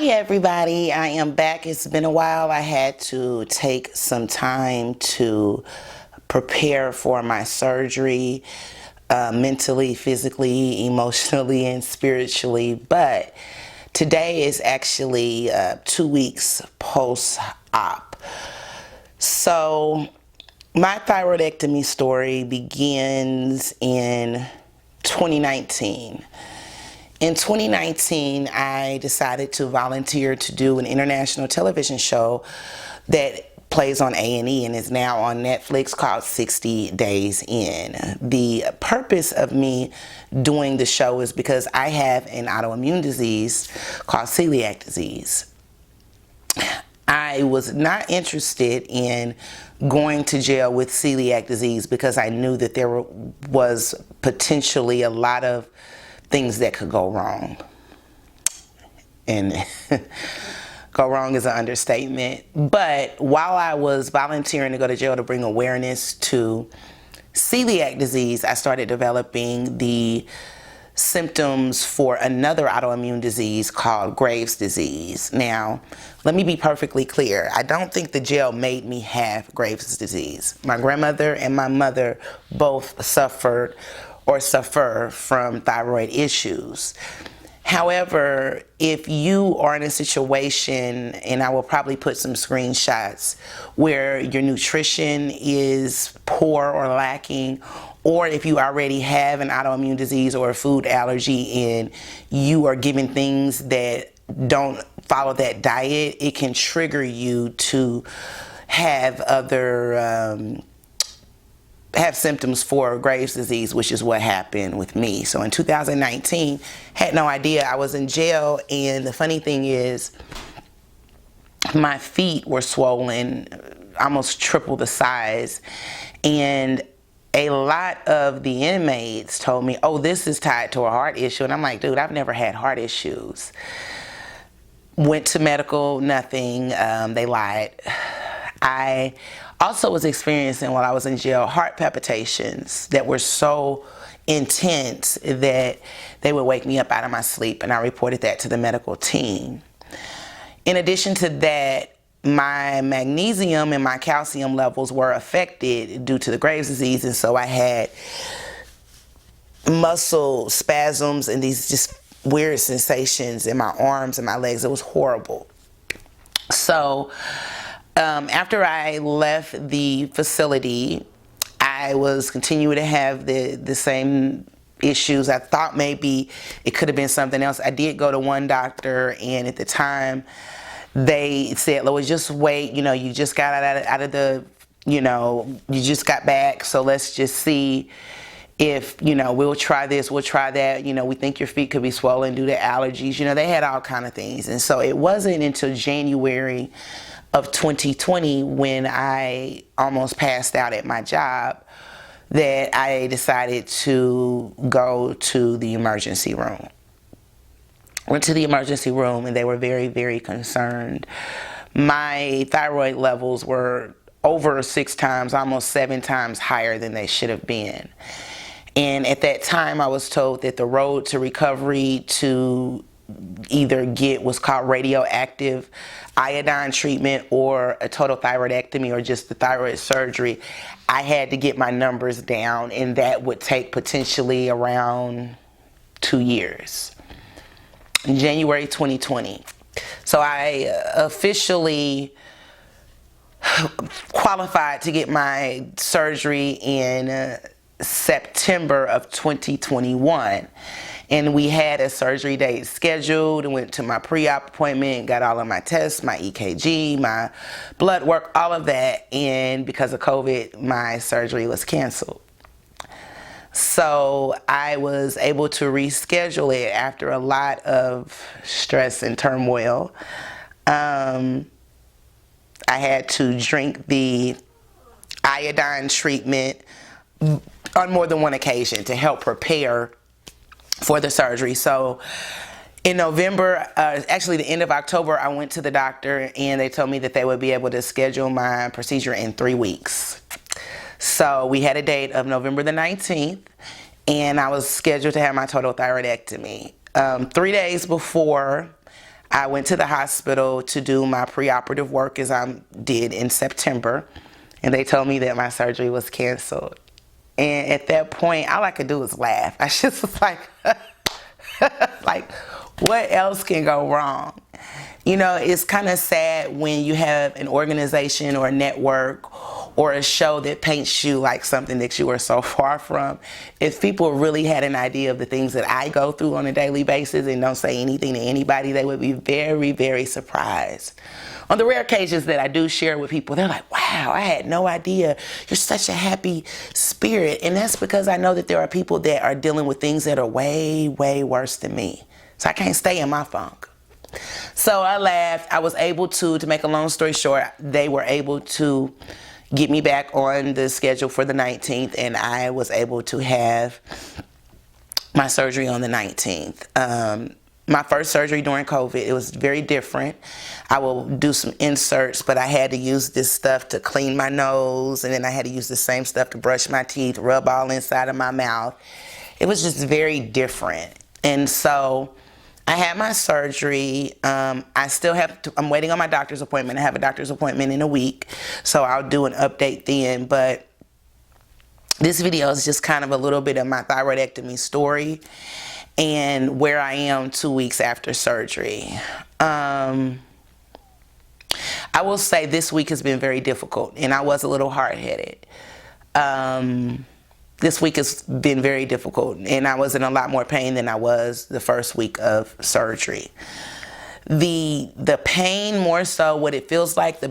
Hi everybody, I am back. It's been a while. I had to take some time to prepare for my surgery, mentally, physically, emotionally, and spiritually. But today is actually 2 weeks post-op. So my thyroidectomy story begins in 2019. In 2019, I decided to volunteer to do an international television show that plays on A&E and is now on Netflix called 60 Days In. The purpose of me doing the show is because I have an autoimmune disease called celiac disease. I was not interested in going to jail with celiac disease because I knew that there was potentially a lot of things that could go wrong. And go wrong is an understatement. But while I was volunteering to go to jail to bring awareness to celiac disease, I started developing the symptoms for another autoimmune disease called Graves' disease. Now, let me be perfectly clear. I don't think the jail made me have Graves' disease. My grandmother and my mother both suffered or suffer from thyroid issues. However, if you are in a situation, and I will probably put some screenshots, where your nutrition is poor or lacking, or if you already have an autoimmune disease or a food allergy and you are given things that don't follow that diet, it can trigger you to have have symptoms for Graves' disease, which is what happened with me. So in 2019, had no idea. I was in jail, and the funny thing is, my feet were swollen, almost triple the size, and a lot of the inmates told me, oh, this is tied to a heart issue. And I'm like, dude, I've never had heart issues. Went to medical, nothing. They lied. I also was experiencing, while I was in jail, heart palpitations that were so intense that they would wake me up out of my sleep, and I reported that to the medical team. In addition to that, my magnesium and my calcium levels were affected due to the Graves' disease, and so I had muscle spasms and these just weird sensations in my arms and my legs. It was horrible. So after I left the facility, I was continuing to have the same issues. I thought maybe it could have been something else. I did go to one doctor, and at the time they said, Lois, just wait, you just got out of the, you just got back, so let's just see if, we'll try this, we'll try that, we think your feet could be swollen due to allergies. They had all kind of things. And so it wasn't until January of 2020, when I almost passed out at my job, that I decided to go to the emergency room. Went to the emergency room, and they were very, very concerned. My thyroid levels were over 6 times, almost 7 times higher than they should have been. And at that time, I was told that the road to recovery to either get what's called radioactive iodine treatment or a total thyroidectomy or just the thyroid surgery, I had to get my numbers down, and that would take potentially around 2 years. In January 2020. So I officially qualified to get my surgery in September of 2021. And we had a surgery date scheduled, and went to my pre-op appointment, got all of my tests, my EKG, my blood work, all of that. And because of COVID, my surgery was canceled. So I was able to reschedule it after a lot of stress and turmoil. I had to drink the iodine treatment on more than one occasion to help prepare for the surgery. So in November, actually the end of October, I went to the doctor, and they told me that they would be able to schedule my procedure in 3 weeks. So we had a date of November the 19th, and I was scheduled to have my total thyroidectomy. 3 days before I went to the hospital to do my preoperative work as I did in September, and they told me that my surgery was canceled. And at that point, all I could do was laugh. I just was like, like, what else can go wrong? You know, it's kind of sad when you have an organization or a network or a show that paints you like something that you are so far from. If people really had an idea of the things that I go through on a daily basis and don't say anything to anybody, they would be very, very surprised. On the rare occasions that I do share with people, they're like, wow, I had no idea. You're such a happy spirit. And that's because I know that there are people that are dealing with things that are way, way worse than me. So I can't stay in my funk. So I laughed. I was able to make a long story short, they were able to get me back on the schedule for the 19th, and I was able to have my surgery on the 19th. My first surgery during COVID, it was very different. I will do some inserts, but I had to use this stuff to clean my nose, and then I had to use the same stuff to brush my teeth, rub all inside of my mouth. It was just very different. And so I had my surgery. I'm waiting on my doctor's appointment. I have a doctor's appointment in a week, so I'll do an update then. But this video is just kind of a little bit of my thyroidectomy story and where I am 2 weeks after surgery. I will say this week has been very difficult, and I was a little hard-headed. This week has been very difficult, and I was in a lot more pain than I was the first week of surgery. The pain, more so what it feels like, the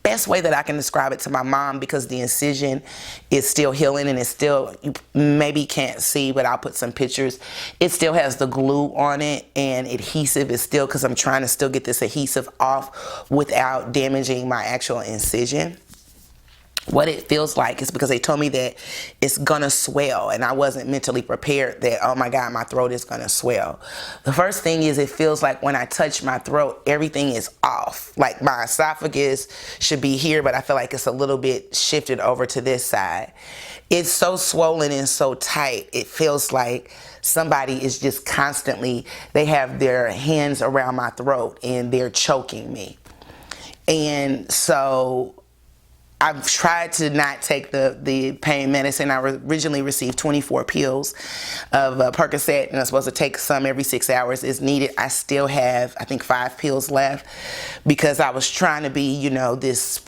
best way that I can describe it to my mom, because the incision is still healing and it's still, you maybe can't see, but I'll put some pictures. It still has the glue on it, and adhesive is still, because I'm trying to still get this adhesive off without damaging my actual incision. What it feels like is because they told me that it's gonna swell, and I wasn't mentally prepared that, oh my God, my throat is gonna swell. The first thing is, it feels like when I touch my throat, everything is off. Like my esophagus should be here, but I feel like it's a little bit shifted over to this side. It's so swollen and so tight, it feels like somebody is just constantly, they have their hands around my throat and they're choking me. And so I've tried to not take the pain medicine. I originally received 24 pills of Percocet, and I'm supposed to take some every 6 hours as needed. I still have, I think, 5 pills left because I was trying to be, you know, this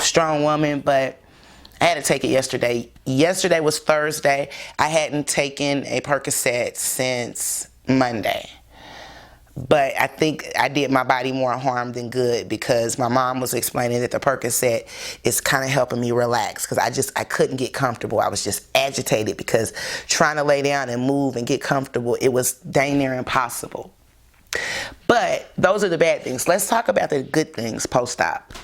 strong woman, but I had to take it yesterday. Yesterday was Thursday. I hadn't taken a Percocet since Monday. But I think I did my body more harm than good, because my mom was explaining that the Percocet is kind of helping me relax, because I couldn't get comfortable. I was just agitated because trying to lay down and move and get comfortable, it was dang near impossible. But those are the bad things. Let's talk about the good things post-op.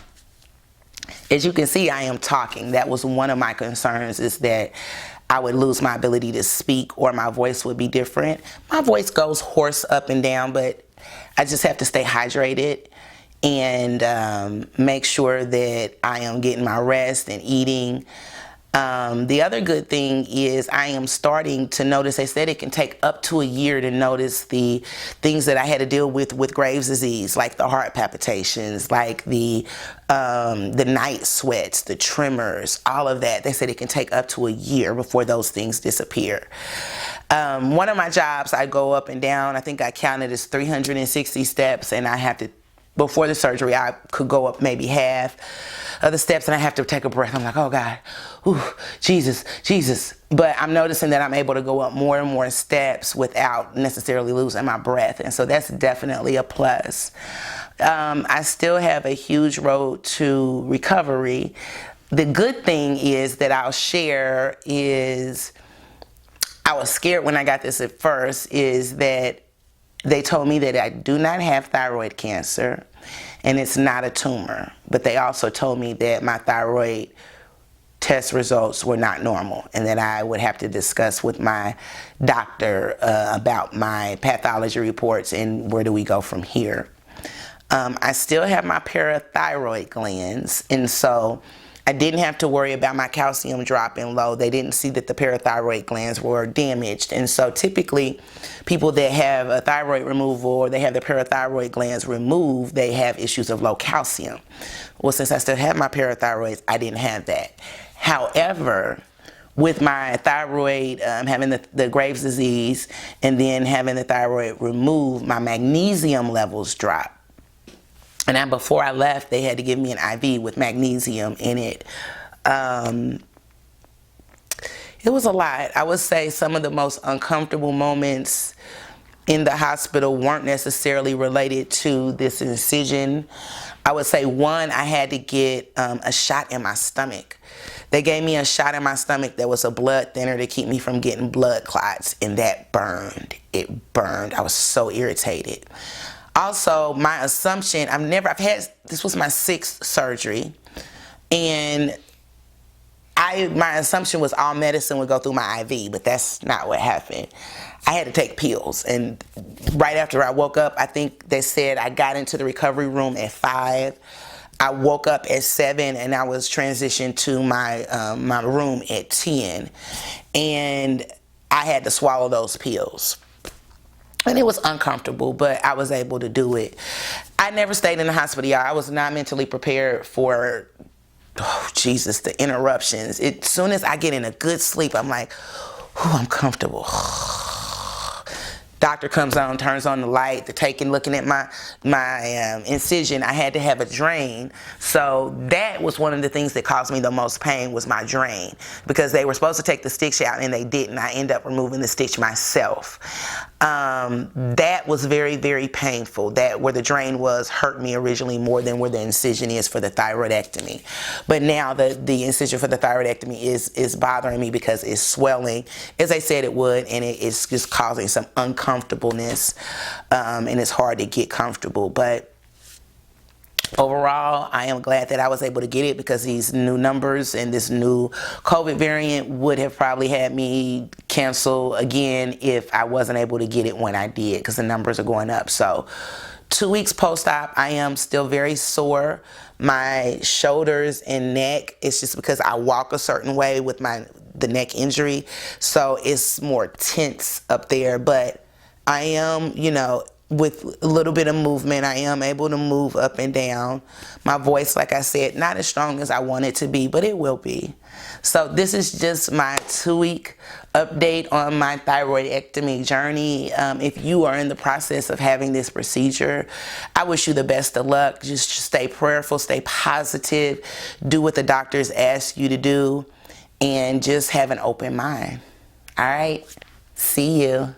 As you can see, I am talking. That was one of my concerns, is that I would lose my ability to speak, or my voice would be different. My voice goes hoarse up and down, but I just have to stay hydrated and make sure that I am getting my rest and eating. The other good thing is I am starting to notice, they said it can take up to a year to notice the things that I had to deal with Graves' disease, like the heart palpitations, like the night sweats, the tremors, all of that. They said it can take up to a year before those things disappear. One of my jobs, I go up and down, I think I counted as 360 steps, and I have to, before the surgery, I could go up maybe half of the steps, and I have to take a breath. I'm like, oh God, ooh, Jesus, Jesus. But I'm noticing that I'm able to go up more and more steps without necessarily losing my breath. And so that's definitely a plus. I still have a huge road to recovery. The good thing is that I'll share is, I was scared when I got this at first, is that they told me that I do not have thyroid cancer and it's not a tumor. But they also told me that my thyroid test results were not normal, and that I would have to discuss with my doctor about my pathology reports and where do we go from here. I still have my parathyroid glands, and so I didn't have to worry about my calcium dropping low. They didn't see that the parathyroid glands were damaged. And so typically people that have a thyroid removal or they have the parathyroid glands removed, they have issues of low calcium. Well, since I still have my parathyroids, I didn't have that. However, with my thyroid having the Graves' disease and then having the thyroid removed, my magnesium levels dropped. And then before I left, they had to give me an IV with magnesium in it. It was a lot. I would say some of the most uncomfortable moments in the hospital weren't necessarily related to this incision. I would say one, I had to get a shot in my stomach. They gave me a shot in my stomach that was a blood thinner to keep me from getting blood clots, and that burned. It burned. I was so irritated. Also, my assumption, this was my 6th surgery, and my assumption was all medicine would go through my IV, but that's not what happened. I had to take pills, and right after I woke up, I think they said I got into the recovery room at 5. I woke up at 7, and I was transitioned to my room at 10, and I had to swallow those pills. And it was uncomfortable, but I was able to do it. I never stayed in the hospital, y'all. I was not mentally prepared for, the interruptions. As soon as I get in a good sleep, I'm like, I'm comfortable. Doctor comes on, turns on the light. They're looking at my incision. I had to have a drain. So that was one of the things that caused me the most pain, was my drain, because they were supposed to take the stitch out and they didn't. I ended up removing the stitch myself. That was very, very painful. That where the drain was hurt me originally more than where the incision is for the thyroidectomy. But now the incision for the thyroidectomy is bothering me because it's swelling, as I said it would, and it's just causing some uncomfortableness, and it's hard to get comfortable. But overall, I am glad that I was able to get it, because these new numbers and this new COVID variant would have probably had me cancel again if I wasn't able to get it when I did, because the numbers are going up. So 2 weeks post-op, I am still very sore. My shoulders and neck, it's just because I walk a certain way with the neck injury, so it's more tense up there. But I am, with a little bit of movement, I am able to move up and down. My voice, like I said, not as strong as I want it to be, but it will be. So this is just my 2-week update on my thyroidectomy journey. If you are in the process of having this procedure, I wish you the best of luck. Just stay prayerful, stay positive, do what the doctors ask you to do, and just have an open mind. All right? See you.